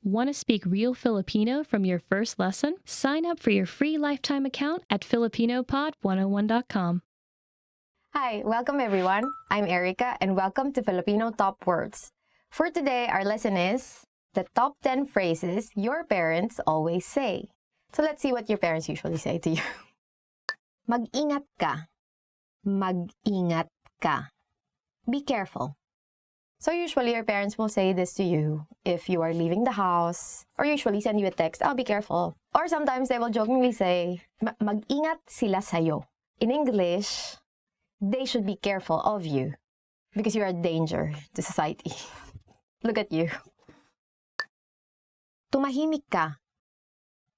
Want to speak real Filipino from your first lesson? Sign up for your free lifetime account at filipinopod101.com. Hi, welcome everyone. I'm Erica and welcome to Filipino Top Words. For today, our lesson is the top 10 phrases your parents always say. So let's see what your parents usually say to you. Mag-ingat ka. Mag-ingat ka. Be careful. So usually your parents will say this to you if you are leaving the house, or usually send you a text, "Oh, be careful." Or sometimes they will jokingly say, mag-ingat sila sa'yo. In English, they should be careful of you because you are a danger to society. Look at you. Tumahimik ka.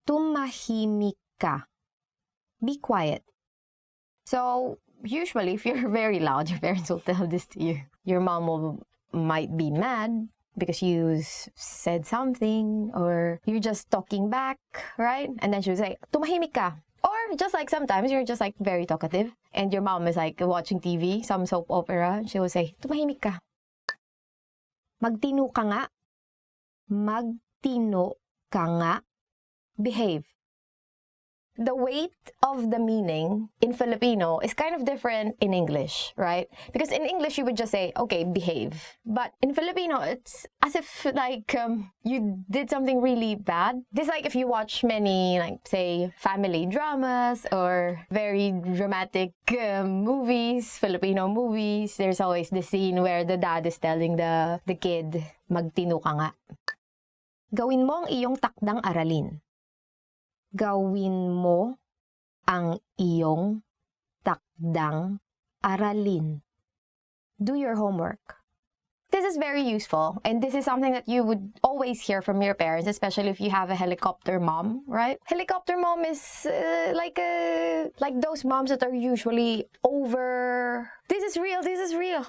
Tumahimik ka. Be quiet. So usually if you're very loud, your parents will tell this to you. Your mom might be mad because you said something or you're just talking back, right? And then she would say, tumahimik ka. Or just like sometimes you're just like very talkative and your mom is like watching TV, some soap opera. She will say, tumahimik ka. Magtino ka nga. Magtino ka nga. Behave. The weight of the meaning in Filipino is kind of different in English, right? Because in English, you would just say, okay, behave. But in Filipino, it's as if like you did something really bad. Just like if you watch many, like say, family dramas or very dramatic movies, Filipino movies, there's always the scene where the dad is telling the kid, magtino ka nga. Gawin mo ang iyong takdang aralin. Gawin mo ang iyong takdang aralin. Do your homework. This is very useful, and this is something that you would always hear from your parents, especially if you have a helicopter mom, right? Helicopter mom is like those moms that are usually over. This is real.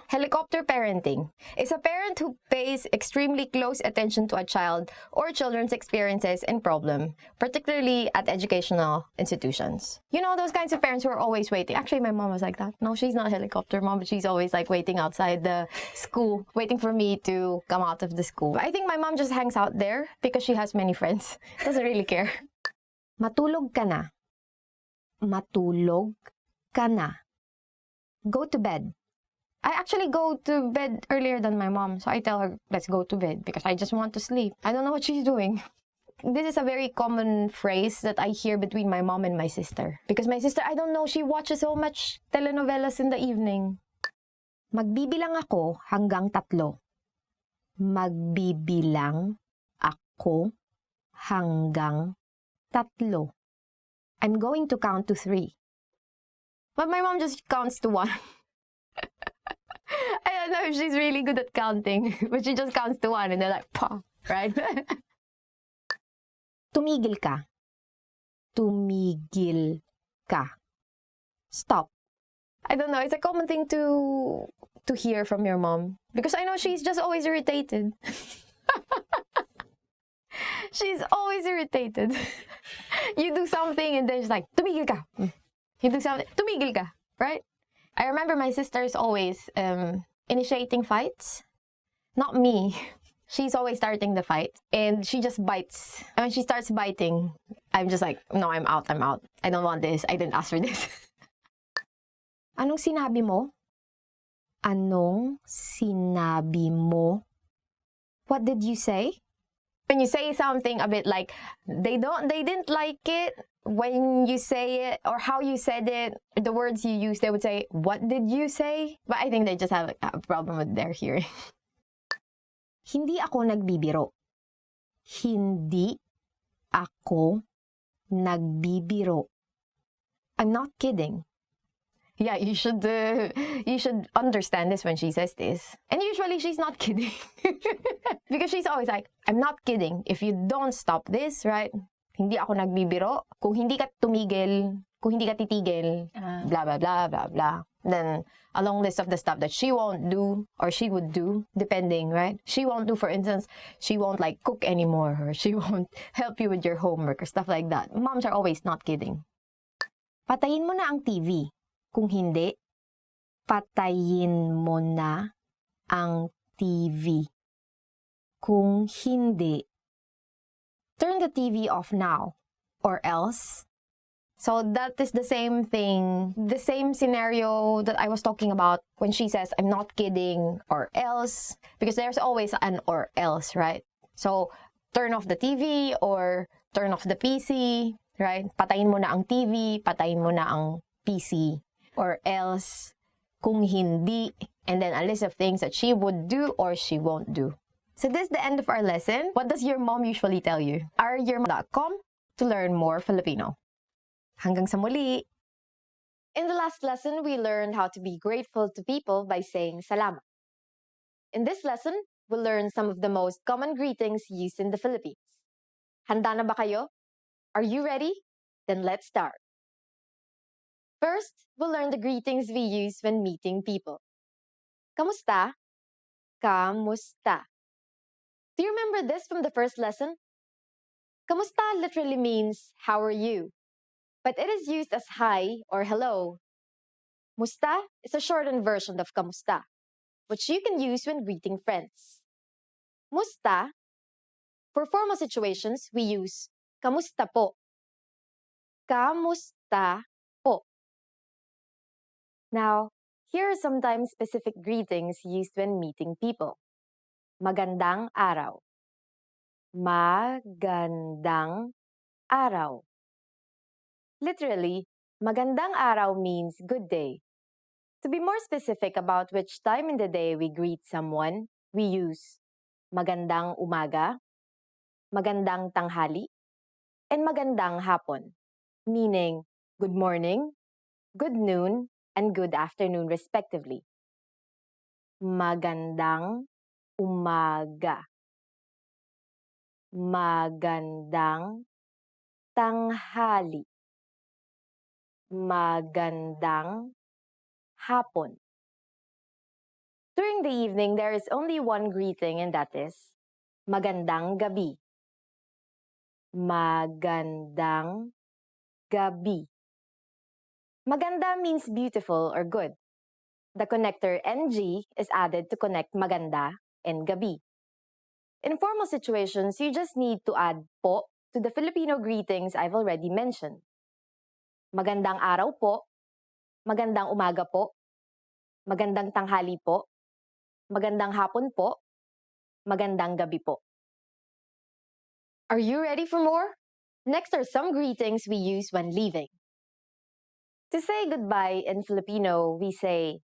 Helicopter parenting is a parent who pays extremely close attention to a child or children's experiences and problem, particularly at educational institutions. You know, those kinds of parents who are always waiting. Actually, my mom was like that. No, she's not a helicopter mom, but she's always like waiting outside the school, waiting for me to come out of the school. I think my mom just hangs out there because she has many friends. Doesn't really care. Matulog ka na. Matulog ka na. Go to bed. I actually go to bed earlier than my mom, so I tell her, let's go to bed because I just want to sleep. I don't know what she's doing. This is a very common phrase that I hear between my mom and my sister. Because my sister, I don't know, she watches so much telenovelas in the evening. Magbibilang ako hanggang 3. Magbibilang ako hanggang 3. I'm going to count to 3. But my mom just counts to 1. I don't know if she's really good at counting, but she just counts to 1 and they're like, pa, right? Tumigil ka. Tumigil ka. Stop. I don't know, it's a common thing to hear from your mom. Because I know she's just always irritated. She's always irritated. You do something and then she's like, tumigil ka. You do something, tumigil ka, right? I remember my sister's always initiating fights. Not me. She's always starting the fight. And she just bites. And when she starts biting, I'm just like, no, I'm out. I don't want this. I didn't ask for this. Anong sinabi mo? Anong sinabi mo? What did you say? When you say something a bit like, they didn't like it, when you say it, or how you said it, the words you use, they would say, what did you say? But I think they just have a problem with their hearing. Hindi ako nagbibiro. Hindi ako nagbibiro. I'm not kidding. Yeah, you should understand this when she says this. And usually she's not kidding. Because she's always like, I'm not kidding. If you don't stop this, right? Hindi ako nagbibiro. Kung hindi ka tumigil, kung hindi ka titigil, blah, blah, blah, blah, blah. Then a long list of the stuff that she won't do or she would do, depending, right? She won't do, for instance, she won't like cook anymore or she won't help you with your homework or stuff like that. Moms are always not kidding. Patayin mo na ang TV. Kung hindi, patayin mo na ang TV. Kung hindi, turn the TV off now, or else. So that is the same thing, the same scenario that I was talking about when she says, I'm not kidding, or else, because there's always an or else, right? So, turn off the TV or turn off the PC, right? Patayin mo na ang TV, patayin mo na ang PC, or else, kung hindi, and then a list of things that she would do or she won't do. So this is the end of our lesson. What does your mom usually tell you? ouryourmom.com to learn more Filipino. Hanggang sa muli! In the last lesson, we learned how to be grateful to people by saying salamat. In this lesson, we'll learn some of the most common greetings used in the Philippines. Handa na ba kayo? Are you ready? Then let's start. First, we'll learn the greetings we use when meeting people. Kamusta? Kamusta. Do you remember this from the first lesson? Kamusta literally means, how are you? But it is used as hi or hello. Musta is a shortened version of kamusta, which you can use when greeting friends. Musta, for formal situations, we use kamusta po. Kamusta po. Now, here are sometimes specific greetings used when meeting people. Magandang araw. Magandang araw. Literally, magandang araw means good day. To be more specific about which time in the day we greet someone, we use magandang umaga, magandang tanghali, and magandang hapon, meaning good morning, good noon, and good afternoon respectively. Magandang umaga. Magandang tanghali. Magandang hapon. During the evening, there is only one greeting, and that is magandang gabi. Magandang gabi. Maganda means beautiful or good. The connector ng is added to connect maganda and gabi. In formal situations, you just need to add po to the Filipino greetings I've already mentioned. Magandang araw po, magandang umaga po, magandang tanghali po, magandang hapon po, magandang gabi po. Are you ready for more? Next are some greetings we use when leaving. To say goodbye in Filipino, we say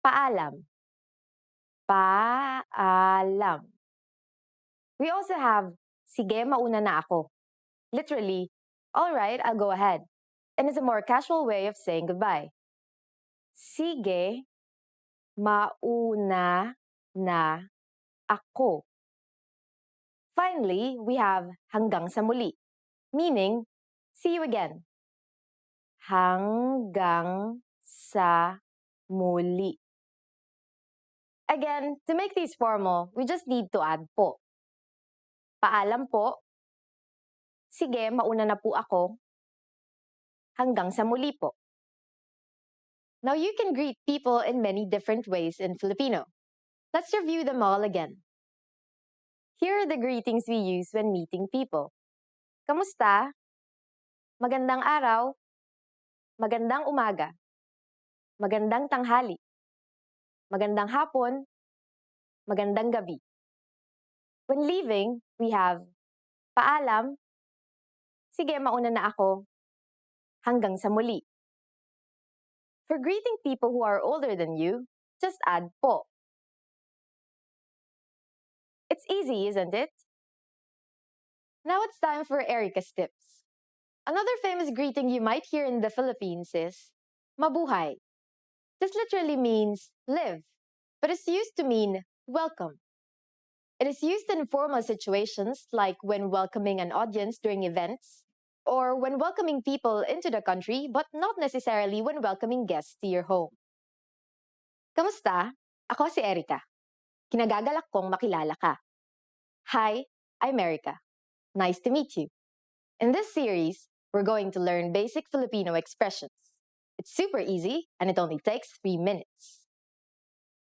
paalam. Paalam. We also have sige, mauna na ako. Literally, all right, I'll go ahead. And it's a more casual way of saying goodbye. Sige, mauna na ako. Finally, we have hanggang sa muli, meaning see you again. Hanggang sa muli. Again, to make these formal, we just need to add po. Paalam po. Sige, mauna na po ako. Hanggang sa muli po. Now you can greet people in many different ways in Filipino. Let's review them all again. Here are the greetings we use when meeting people. Kamusta? Magandang araw. Magandang umaga. Magandang tanghali. Magandang hapon. Magandang gabi. When leaving, we have paalam. Sige, mauna na ako. Hanggang sa muli. For greeting people who are older than you, just add po. It's easy, isn't it? Now it's time for Erica's tips. Another famous greeting you might hear in the Philippines is mabuhay. This literally means live, but it's used to mean welcome. It is used in formal situations like when welcoming an audience during events, or when welcoming people into the country, but not necessarily when welcoming guests to your home. Kamusta? Ako si Erica. Kinagagalak kong makilala ka. Hi, I'm Erica. Nice to meet you. In this series, we're going to learn basic Filipino expressions. It's super easy, and it only takes 3 minutes.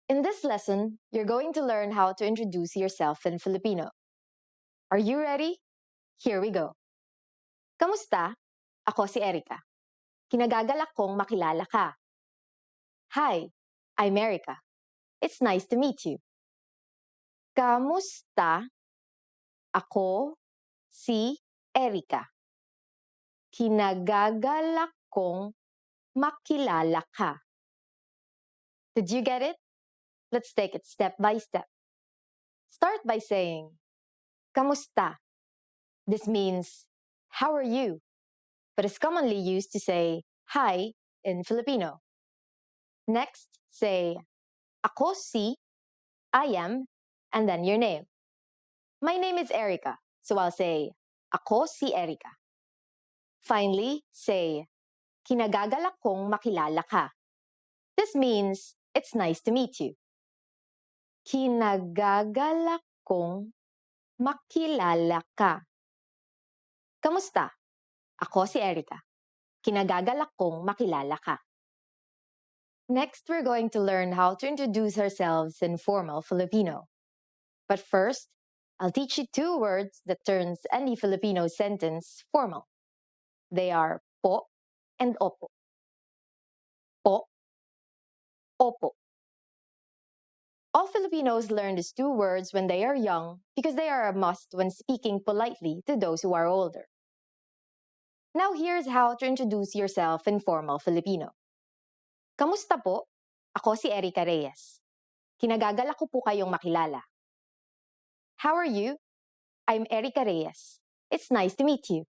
In this lesson, you're going to learn how to introduce yourself in Filipino. Are you ready? Here we go. Kamusta? Ako si Erica. Kinagagalak kong makilala ka. Hi, I'm Erica. It's nice to meet you. Kamusta? Ako si Erica. Kinagagalak kong makilala ka. Did you get it? Let's take it step by step. Start by saying, Kamusta? This means, how are you? But is commonly used to say, hi in Filipino. Next, say, Ako si, I am, and then your name. My name is Erica, so I'll say, Ako si Erica. Finally, say, Kinagagalak kong makilala ka. This means, it's nice to meet you. Kinagagalak kong makilala ka. Kamusta? Ako si Erica. Kinagagalak kong makilala ka. Next, we're going to learn how to introduce ourselves in formal Filipino. But first, I'll teach you 2 words that turns any Filipino sentence formal. They are po and opo. Po, opo. All Filipinos learn these 2 words when they are young because they are a must when speaking politely to those who are older. Now here's how to introduce yourself in formal Filipino. Kamusta po? Ako si Erica Reyes. Kinagagalak ko po kayong makilala. How are you? I'm Erica Reyes. It's nice to meet you.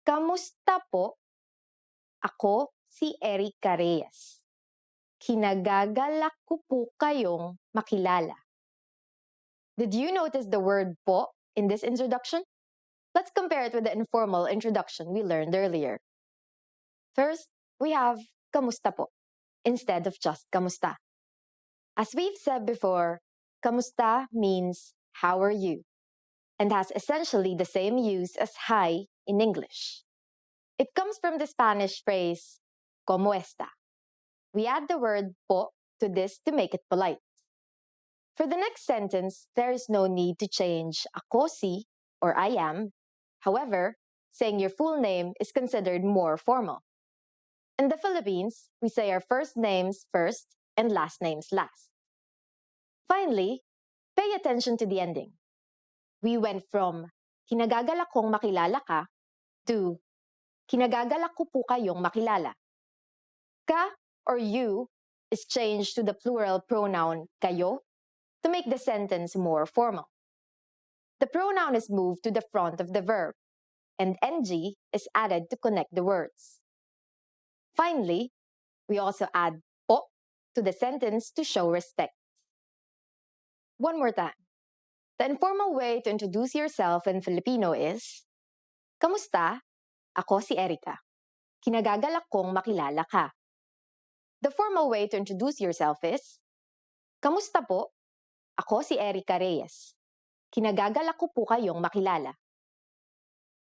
Kamusta po? Ako si Erica Reyes. Kinagagalak ko po kayong makilala. Did you notice the word po in this introduction? Let's compare it with the informal introduction we learned earlier. First, we have kamusta po instead of just kamusta. As we've said before, kamusta means how are you and has essentially the same use as hi in English. It comes from the Spanish phrase ¿Cómo está? We add the word po to this to make it polite. For the next sentence, there is no need to change ako si or I am. However, saying your full name is considered more formal. In the Philippines, we say our first names first and last names last. Finally, pay attention to the ending. We went from kinagagalak kong makilala ka to kinagagalak ko po kayong makilala. Ka or you is changed to the plural pronoun kayo to make the sentence more formal. The pronoun is moved to the front of the verb, and ng is added to connect the words. Finally, we also add po to the sentence to show respect. One more time. The informal way to introduce yourself in Filipino is, Kamusta? Ako si Erica. Kinagagalak kong makilala ka. The formal way to introduce yourself is, Kamusta po? Ako si Erica Reyes. Kinagagalak ko po kayong makilala.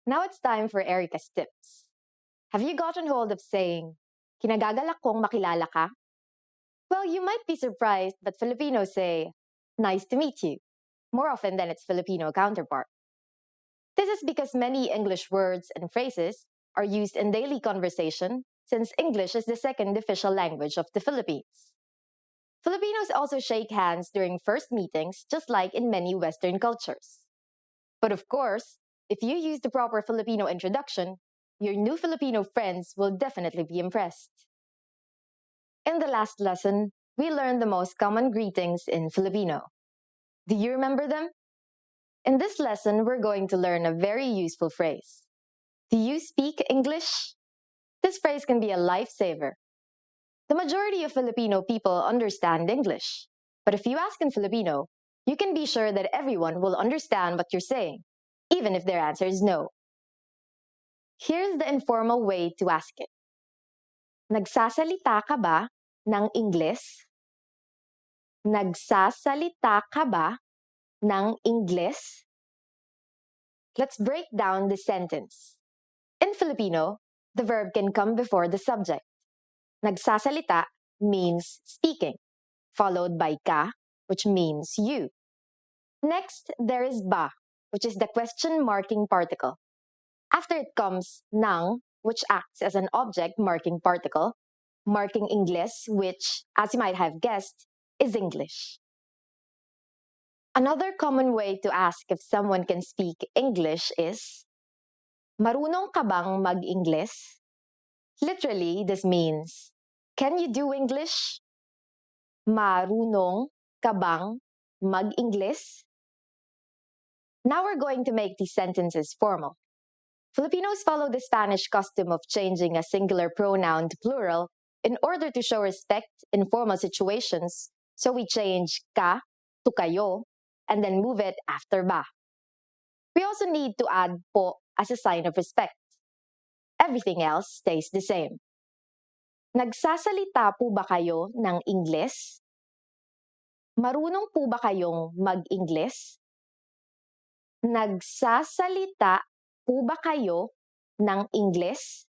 Now it's time for Erica's tips. Have you gotten hold of saying, Kinagagalak kong makilala ka? Well, you might be surprised, but Filipinos say, Nice to meet you, more often than its Filipino counterpart. This is because many English words and phrases are used in daily conversation since English is the second official language of the Philippines. Filipinos also shake hands during first meetings, just like in many Western cultures. But of course, if you use the proper Filipino introduction, your new Filipino friends will definitely be impressed. In the last lesson, we learned the most common greetings in Filipino. Do you remember them? In this lesson, we're going to learn a very useful phrase. Do you speak English? This phrase can be a lifesaver. The majority of Filipino people understand English. But if you ask in Filipino, you can be sure that everyone will understand what you're saying, even if their answer is no. Here's the informal way to ask it. Nagsasalita ka ba ng Ingles? Nagsasalita ka ba ng Ingles? Let's break down the sentence. In Filipino, the verb can come before the subject. Nagsasalita means speaking, followed by ka, which means you. Next, there is ba, which is the question marking particle. After it comes ng, which acts as an object marking particle, marking Ingles, which, as you might have guessed, is English. Another common way to ask if someone can speak English is, marunong ka bang mag-Ingles? Literally, this means, can you do English? Marunong ka bang mag-Ingles? Now we're going to make these sentences formal. Filipinos follow the Spanish custom of changing a singular pronoun to plural in order to show respect in formal situations, so we change ka to kayo and then move it after ba. We also need to add po as a sign of respect. Everything else stays the same. Nagsasalita po ba kayo ng Ingles? Marunong po ba kayong mag-Ingles? Nagsasalita po ba kayo ng Ingles?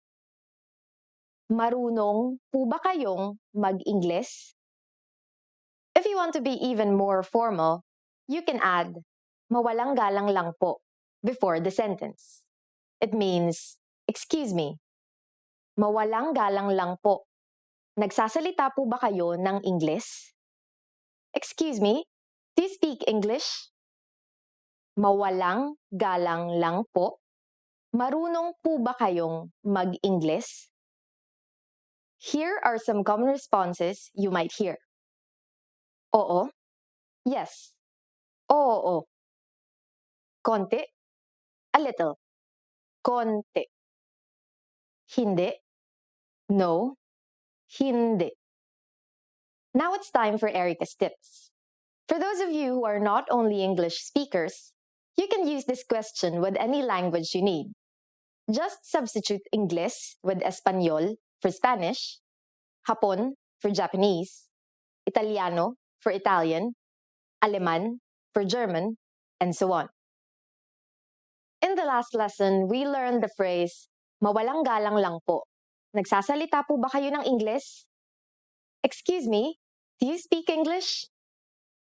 Marunong po ba kayong mag-Ingles? If you want to be even more formal, you can add mawalang galang lang po before the sentence. It means, excuse me. Mawalang galang lang po. Nagsasalita po ba kayo ng Ingles? Excuse me, do you speak English? Mawalang galang lang po. Marunong po ba kayong mag-Ingles? Here are some common responses you might hear. Oo. Yes. Oo. Konti. A little. Konti. Hindi. No. Hindi. Now it's time for Erica's tips. For those of you who are not only English speakers, you can use this question with any language you need. Just substitute Ingles with Español for Spanish, Hapon for Japanese, Italiano for Italian, Aleman for German, and so on. In the last lesson, we learned the phrase, mawalang galang lang po. Nagsasalita po ba kayo ng Ingles? Excuse me, do you speak English?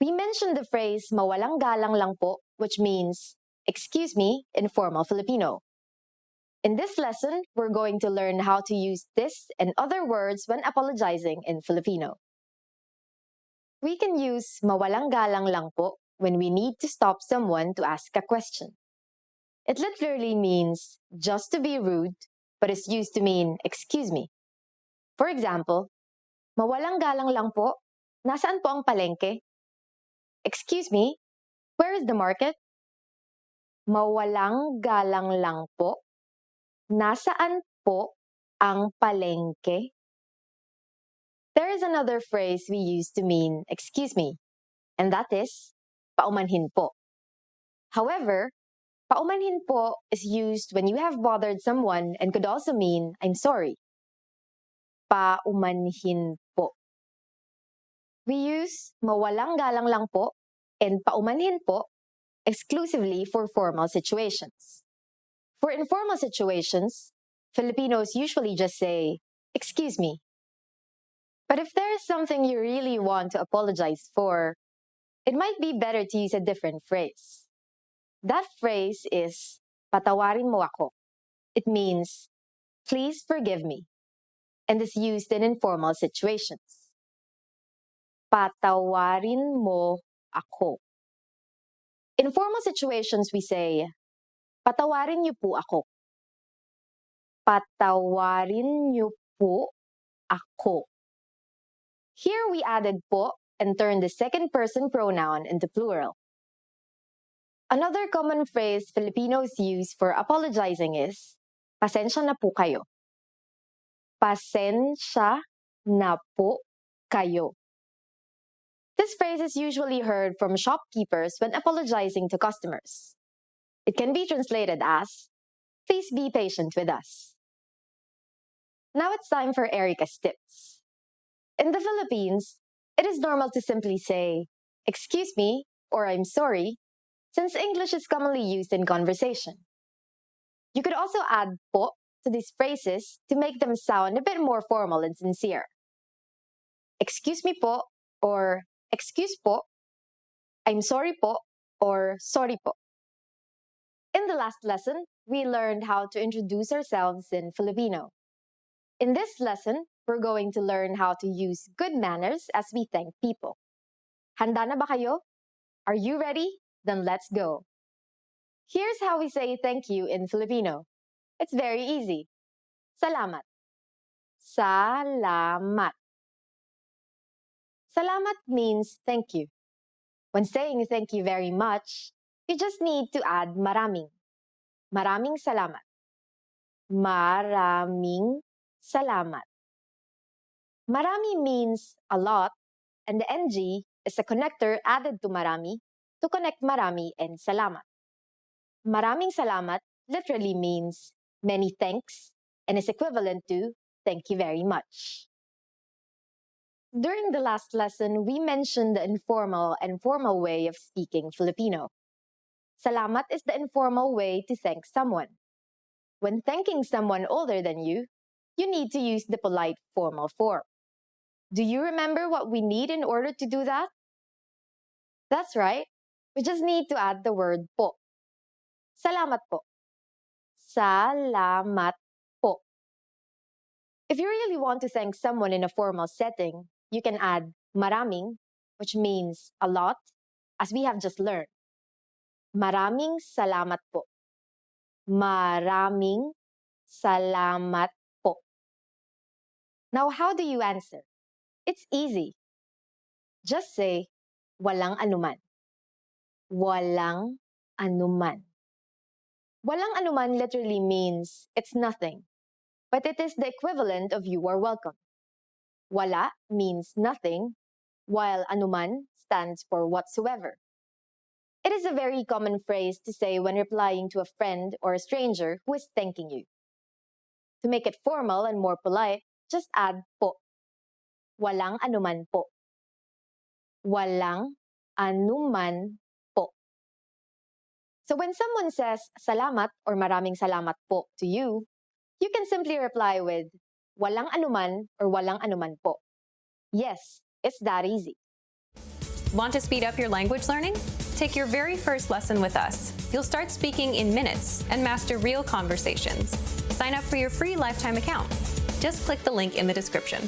We mentioned the phrase, mawalang galang lang po, which means, excuse me, in formal Filipino. In this lesson, we're going to learn how to use this and other words when apologizing in Filipino. We can use mawalang galang lang po when we need to stop someone to ask a question. It literally means just to be rude, but is used to mean excuse me. For example, mawalang galang lang po, nasaan po ang palengke? Excuse me, where is the market? Mawalang galang lang po, nasaan po ang palengke? There is another phrase we use to mean excuse me, and that is paumanhin po. However, paumanhin po is used when you have bothered someone and could also mean I'm sorry. Paumanhin po. We use mawalang galang lang po and paumanhin po exclusively for formal situations. For informal situations, Filipinos usually just say, excuse me. But if there is something you really want to apologize for, it might be better to use a different phrase. That phrase is, patawarin mo ako. It means, please forgive me, and is used in informal situations. Patawarin mo ako. In formal situations, we say, patawarin niyo po ako. Patawarin niyo po ako. Here we added po and turned the second person pronoun into plural. Another common phrase Filipinos use for apologizing is, pasensya na po kayo. Pasensya na po kayo. This phrase is usually heard from shopkeepers when apologizing to customers. It can be translated as, please be patient with us. Now it's time for Erica's tips. In the Philippines, it is normal to simply say, excuse me, or I'm sorry, since English is commonly used in conversation. You could also add po to these phrases to make them sound a bit more formal and sincere. Excuse me po, or excuse po. I'm sorry po, or sorry po. In the last lesson, we learned how to introduce ourselves in Filipino. In this lesson, we're going to learn how to use good manners as we thank people. Handa na ba kayo? Are you ready? Then let's go. Here's how we say thank you in Filipino. It's very easy. Salamat. Salamat. Salamat means thank you. When saying thank you very much, you just need to add maraming. Maraming salamat. Maraming salamat. Marami means a lot, and the NG is a connector added to marami to connect marami and salamat. Maraming salamat literally means many thanks and is equivalent to thank you very much. During the last lesson, we mentioned the informal and formal way of speaking Filipino. Salamat is the informal way to thank someone. When thanking someone older than you need to use the polite formal form. Do you remember what we need in order to do that? That's right. We just need to add the word po. Salamat po. Salamat po. If you really want to thank someone in a formal setting, you can add maraming, which means a lot, as we have just learned. Maraming salamat po. Maraming salamat po. Now, how do you answer? It's easy. Just say, walang anuman. Walang anuman. Walang anuman literally means it's nothing, but it is the equivalent of you are welcome. Wala means nothing, while anuman stands for whatsoever. It is a very common phrase to say when replying to a friend or a stranger who is thanking you. To make it formal and more polite, just add po. Walang anuman po. Walang anuman po. So when someone says salamat or maraming salamat po to you, you can simply reply with walang anuman or walang anuman po. Yes, it's that easy. Want to speed up your language learning? Take your very first lesson with us. You'll start speaking in minutes and master real conversations. Sign up for your free lifetime account. Just click the link in the description.